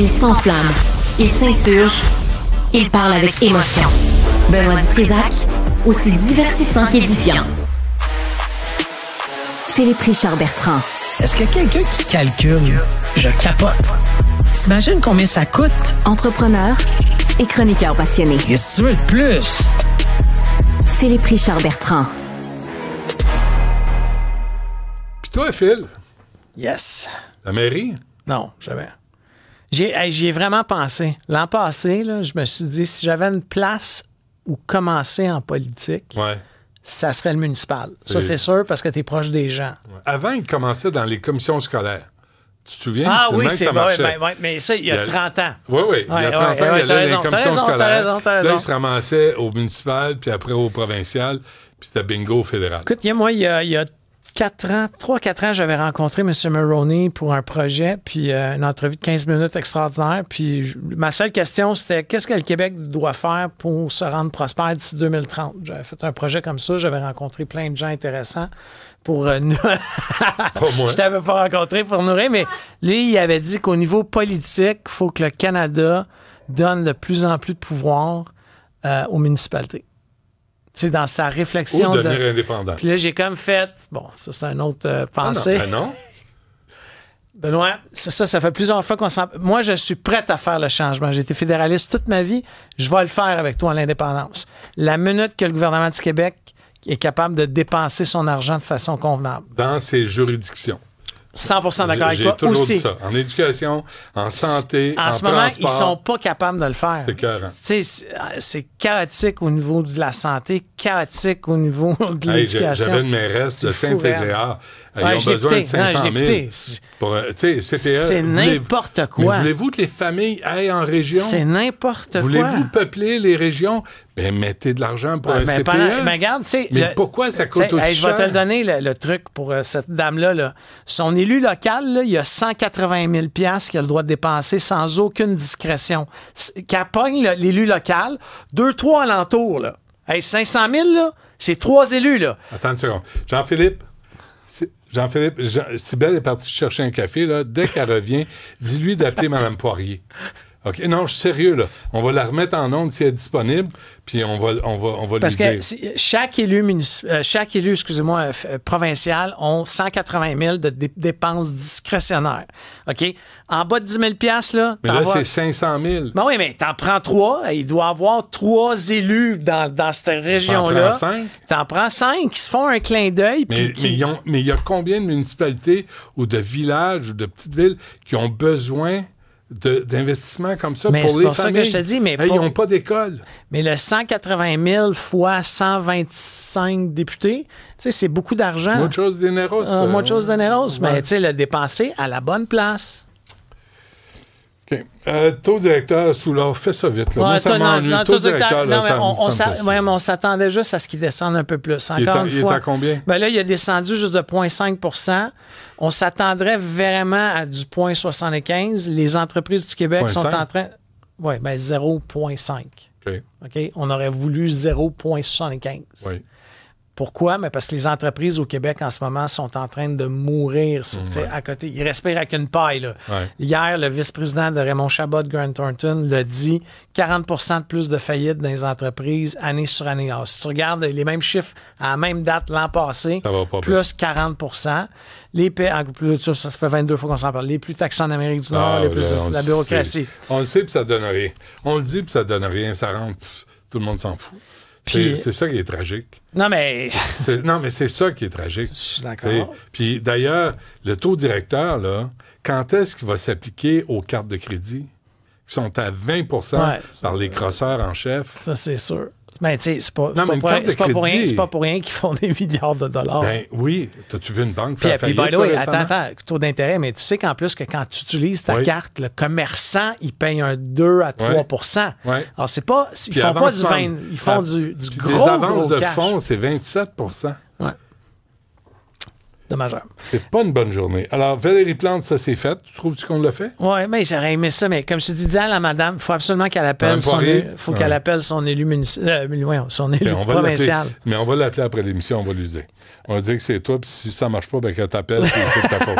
Il s'enflamme, il s'insurge, il parle avec émotion. Benoît Dutrisac, aussi divertissant qu'édifiant. Philippe Richard Bertrand. Est-ce qu'il y a quelqu'un qui calcule? Je capote. T'imagines combien ça coûte? Entrepreneur et chroniqueur passionné. Qu'est-ce que tu veux de plus? Philippe Richard Bertrand. Puis toi, Phil? Yes. La mairie? Non, jamais. J'y ai vraiment pensé. L'an passé, là, je me suis dit, si j'avais une place où commencer en politique, ça serait le municipal. Ça, c'est sûr, parce que tu es proche des gens. Ouais. Avant, il commençait dans les commissions scolaires. Tu te souviens? Ah oui, c'est vrai. mais ça, il y a 30 ans. Oui, il y a 30 ans, il allait dans les commissions scolaires. T'as raison. Là, il se ramassait au municipal, puis après au provincial, puis c'était bingo au fédéral. Écoute, moi, il y a 3-4 ans, j'avais rencontré M. Mulroney pour un projet, puis une entrevue de 15 minutes extraordinaire. Puis ma seule question, c'était qu'est-ce que le Québec doit faire pour se rendre prospère d'ici 2030? J'avais fait un projet comme ça, j'avais rencontré plein de gens intéressants pour nous. Je t'avais pas rencontré pour nourrir, mais lui, il avait dit qu'au niveau politique, il faut que le Canada donne de plus en plus de pouvoir aux municipalités. Tu sais, dans sa réflexion. Ou devenir indépendant. Puis là, j'ai comme fait. Bon, ça, c'est une autre pensée. Ah non. Benoît, ça fait plusieurs fois qu'on s'en. Moi, je suis prête à faire le changement. J'ai été fédéraliste toute ma vie. Je vais le faire avec toi à l'indépendance. La minute que le gouvernement du Québec est capable de dépenser son argent de façon convenable. Dans ses jurisdictions. 100% d'accord avec toi. J'ai toujours aussi. dit ça. En éducation, en santé, en En ce moment, transport. ils sont pas capables de le faire. C'est écœurant. Tu sais, c'est chaotique au niveau de la santé, chaotique au niveau de l'éducation. J'avais une mairesse de Saint-Ézéard. Ils ont besoin de 500 000. C'est n'importe quoi. Mais voulez-vous que les familles aillent en région? C'est n'importe quoi. Voulez-vous peupler les régions? Ben, mettez de l'argent pour un CPE. Mais regarde, pourquoi ça coûte aussi cher? Je vais te le donner, le truc pour cette dame-là. Là. Son élu local, là, il y a 180 000 $ qu'il a le droit de dépenser sans aucune discrétion. Qu'elle pogne l'élu local, 2-3 alentours. Là. 500 000, là, c'est 3 élus. Là. Attends une seconde. Jean-Philippe, Sybelle est partie chercher un café. Là. Dès qu'elle revient, dis-lui d'appeler Mme Poirier. OK, non, je suis sérieux, là. On va la remettre en onde si elle est disponible, puis on va lui dire. Parce que chaque élu, provincial ont 180 000 de dépenses discrétionnaires. OK? En bas de 10 000 $, là... Mais là, c'est 500 000. Ben oui, mais t'en prends 3. Il doit y avoir 3 élus dans cette région-là. T'en prends 5? T'en prends 5 qui se font un clin d'œil. Mais il y a combien de municipalités ou de villages ou de petites villes qui ont besoin d'investissements comme ça mais pour les familles? C'est pour ça que je te dis, mais ils n'ont pas d'école. Mais le 180 000 fois 125 députés, tu sais, c'est beaucoup d'argent. Muchos dineros. Muchos dineros, mais tu sais, le dépenser à la bonne place. OK. Taux directeur sous l'or, fais ça vite. Là. Moi, ça m'ennuie. Taux directeur, on s'attendait juste à ce qu'il descende un peu plus. Encore une fois. Il est à combien? Ben là, il a descendu juste de 0,5 %. On s'attendrait vraiment à du 0,75 %. Les entreprises du Québec sont en train... Oui, ben 0,5 OK. OK? On aurait voulu 0,75 %. Oui. Pourquoi? Mais parce que les entreprises au Québec en ce moment sont en train de mourir à côté. Ils respirent avec une paille. Là. Ouais. Hier, le vice-président de Raymond Chabot de Grant Thornton l'a dit, 40 % de plus de faillites dans les entreprises année sur année. Alors, si tu regardes les mêmes chiffres à la même date l'an passé, plus 40 %. Ça fait 22 fois qu'on s'en parle. Les plus taxés en Amérique du Nord, les plus la bureaucratie. On le sait, puis ça donne rien. On le dit, puis ça donne rien. Ça rentre. Tout le monde s'en fout. C'est ça qui est tragique. Non, mais c'est ça qui est tragique. Je suis d'accord. Puis d'ailleurs, le taux directeur, là, quand est-ce qu'il va s'appliquer aux cartes de crédit qui sont à 20 % par les crosseurs en chef? Ça, c'est sûr. Ben, tu sais, c'est pas pour rien qu'ils font des milliards de dollars. Ben oui. T'as-tu vu une banque faire faillite, by the way, attends, taux d'intérêt, mais tu sais qu'en plus que quand tu utilises ta carte, le commerçant, il paye un 2 à 3 %. Ouais. Alors, c'est pas... Ils font pas du 20... Ils font du gros, les avances gros de cash. fonds, c'est 27 %. Ouais. dommageable. C'est pas une bonne journée. Alors, Valérie Plante, ça c'est fait. Tu trouves-tu qu'on l'a fait? Oui, mais j'aurais aimé ça, mais comme je te dis, dis à la madame, il faut absolument qu'elle appelle qu'elle appelle son élu son élu provincial. Mais on va l'appeler après l'émission, on va lui dire. On va dire que c'est toi, puis si ça marche pas, ben qu'elle t'appelle, puis c'est de ta faute.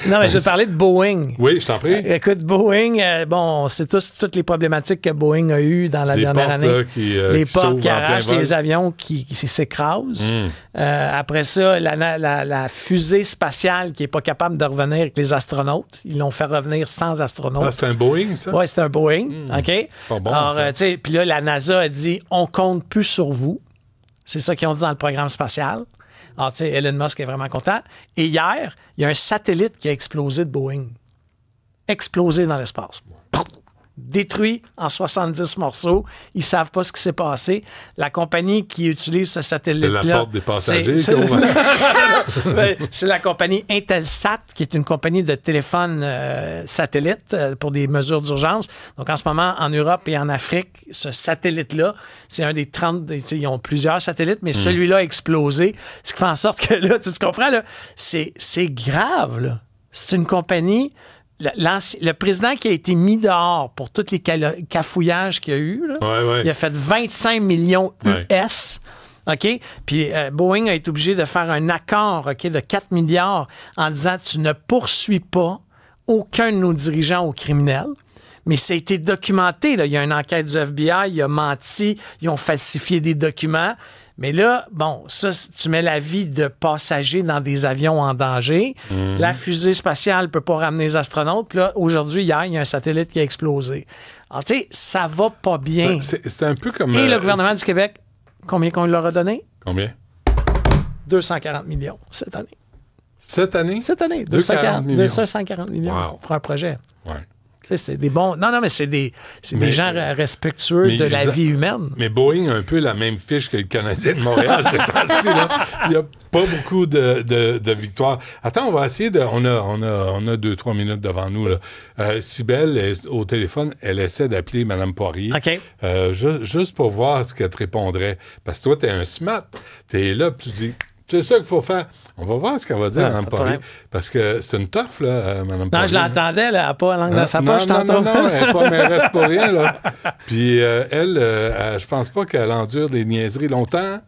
Non, mais je vais parler de Boeing. Oui, je t'en prie. Écoute, Boeing, on sait tous toutes les problématiques que Boeing a eues dans la dernière année. Là, les portes qui arrachent, les avions qui s'écrasent. Après ça, la fusée spatiale qui n'est pas capable de revenir avec les astronautes. Ils l'ont fait revenir sans astronautes. Ah, c'est un Boeing, ça? Oui, c'est un Boeing. OK? Pas bon, alors, tu sais, puis là, la NASA a dit on compte plus sur vous. C'est ça qu'ils ont dit dans le programme spatial. Alors, tu sais, Elon Musk est vraiment content. Et hier, il y a un satellite qui a explosé de Boeing. Explosé dans l'espace. Détruit en 70 morceaux. Ils ne savent pas ce qui s'est passé. La compagnie qui utilise ce satellite-là... C'est la porte des passagers. C'est la compagnie Intelsat, qui est une compagnie de téléphone satellite pour des mesures d'urgence. Donc, en ce moment, en Europe et en Afrique, ce satellite-là, c'est un des 30... Ils ont plusieurs satellites, mais celui-là a explosé. Ce qui fait en sorte que là, tu comprends, là, c'est grave, là. C'est une compagnie... Le président qui a été mis dehors pour tous les cafouillages qu'il y a eu, là, il a fait 25 millions US. OK? Puis Boeing a été obligé de faire un accord de 4 milliards en disant tu ne poursuis pas aucun de nos dirigeants aux criminels. Mais ça a été documenté. Là. Il y a une enquête du FBI, il a menti, ils ont falsifié des documents. Mais là, bon, ça, tu mets la vie de passagers dans des avions en danger. La fusée spatiale ne peut pas ramener les astronautes. Puis là, aujourd'hui, hier, il y a un satellite qui a explosé. Alors, tu sais, ça va pas bien. C'est un peu comme... Et le gouvernement du Québec, combien qu'on leur a donné? Combien? 240 millions cette année. Cette année? Cette année, 240 millions pour un projet. Ouais. C'est des bons... Non, mais c'est des gens respectueux de la vie humaine. Mais Boeing a un peu la même fiche que le Canadien de Montréal ces temps-ci. Il n'y a pas beaucoup de victoires. Attends, on va essayer de... On a 2-3 minutes devant nous. Cybèle, au téléphone, elle essaie d'appeler Mme Poirier. OK. Juste pour voir ce qu'elle te répondrait. Parce que toi, t'es un smart. T'es là, puis tu dis... C'est ça qu'il faut faire. On va voir ce qu'elle va dire, Mme Poirier. Parce que c'est une toffe, là, Mme Poirier. Non, je l'entendais, là, elle n'a pas la langue dans sa poche, tantôt. Non, elle n'est pas mairesse pour rien, là. Puis elle, je pense pas qu'elle endure des niaiseries longtemps.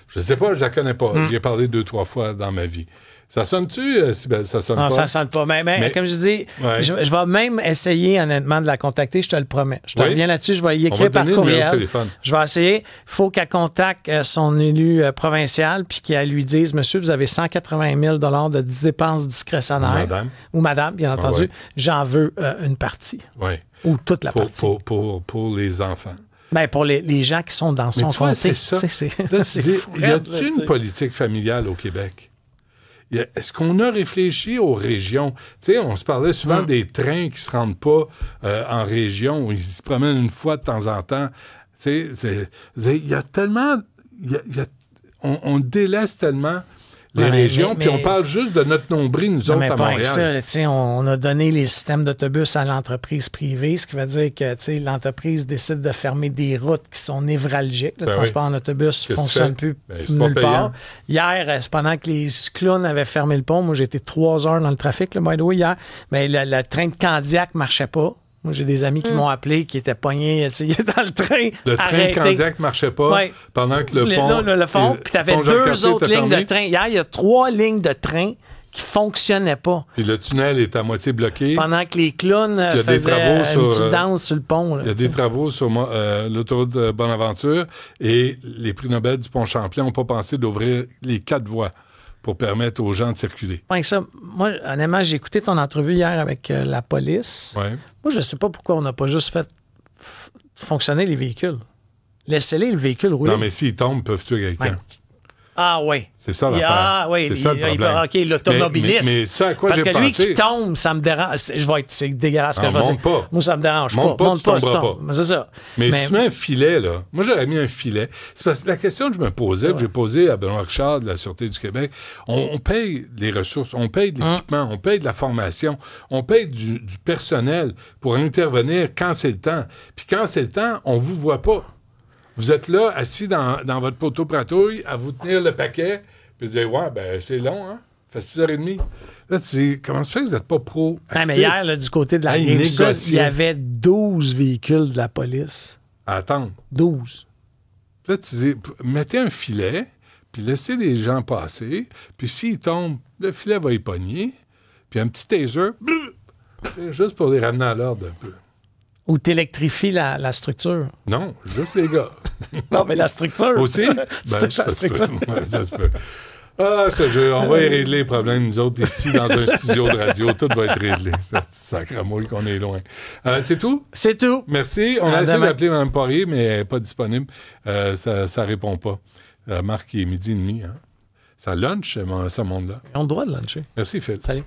Je sais pas, je la connais pas. J'y ai parlé 2-3 fois dans ma vie. Ça sonne-tu, Cybèle? Ça sonne pas? Non, ça sonne pas. Mais comme je dis, je vais même essayer, honnêtement, de la contacter, je te le promets. Je te reviens là-dessus, je vais y écrire par courriel. Je vais essayer. Il faut qu'elle contacte son élu provincial puis qu'elle lui dise, monsieur, vous avez 180 000 $ de dépenses discrétionnaires. Madame. Ou madame, bien entendu. J'en veux une partie. Oui. Ou toute la partie. Pour les enfants. Ben pour les gens qui sont dans son comté. C'est ça. Y a-t-il une politique familiale au Québec? Est-ce qu'on a réfléchi aux régions? Tu sais, on se parlait souvent des trains qui se rendent pas en région, où ils se promènent une fois de temps en temps. Tu sais, il y a tellement... On délaisse tellement les régions, puis on parle juste de notre nombril, nous autres, à Montréal. Ça, on a donné les systèmes d'autobus à l'entreprise privée, ce qui veut dire que l'entreprise décide de fermer des routes qui sont névralgiques. Le transport en autobus ne fonctionne plus nulle part. Hier, c'est pendant que les clowns avaient fermé le pont, moi j'ai été 3 heures dans le trafic, by the way, hier, mais le train de Candiac ne marchait pas. Moi, j'ai des amis qui m'ont appelé, qui étaient pognés dans le train. Le train de Candiac ne marchait pas pendant que le pont... Puis tu avais 2 autres lignes de train. Hier, il y a 3 lignes de train qui ne fonctionnaient pas. Puis le tunnel est à moitié bloqué. Pendant que les clowns faisaient une petite danse sur le pont. Il y a des travaux sur l'autoroute de Bonaventure et les prix Nobel du pont Champlain n'ont pas pensé d'ouvrir les 4 voies pour permettre aux gens de circuler. Moi, honnêtement, j'ai écouté ton entrevue hier avec la police. Ouais. Moi, je ne sais pas pourquoi on n'a pas juste fait fonctionner les véhicules. Laissez-les le véhicule rouler. Non, mais s'ils tombent, ils peuvent tuer quelqu'un. Ah oui. C'est ça l'affaire. C'est ça le problème. OK, l'automobiliste. Mais ça à quoi j'ai pensé... Parce que lui qui tombe, ça me dérange. C'est dégueulasse ce que je vais dire. Pas. Moi, ça me dérange pas. Monte pas, tu tomberas pas. C'est ça. Mais si tu mets un filet, là... Moi, j'aurais mis un filet. C'est parce que la question que je me posais, que j'ai posée à Benoît Richard de la Sûreté du Québec, on paye les ressources, on paye de l'équipement, on paye de la formation, on paye du personnel pour intervenir quand c'est le temps. Puis quand c'est le temps, on vous voit pas. Vous êtes là, assis dans votre poteau-pratouille, à vous tenir le paquet, Puis il dit, ouais, ben c'est long, hein? Ça fait 6h30. Là, tu dis, comment ça fait que vous n'êtes pas pro-actif? Ah, mais hier, là, du côté de la Rive-Sud, il y avait 12 véhicules de la police. À attendre. 12. Puis là, tu dis, mettez un filet, puis laissez les gens passer, puis s'ils tombent, le filet va y pogner, puis un petit taser, c'est juste pour les ramener à l'ordre un peu. Ou t'électrifies la structure. Non, juste les gars. Non, mais la structure. Aussi? Tu touches la structure. Ouais, ça se peut. Ah, je te jure, on va y régler les problèmes, nous autres, ici, dans un studio de radio. Tout va être réglé. C'est sacramouille qu'on est loin. C'est tout? C'est tout. Merci. On a essayé d'appeler Mme Poirier, mais elle n'est pas disponible. Ça ne répond pas. Marc, il est 12h30. Hein? Ça lunch, ce monde-là. On a le droit de luncher. Merci, Phil. Salut.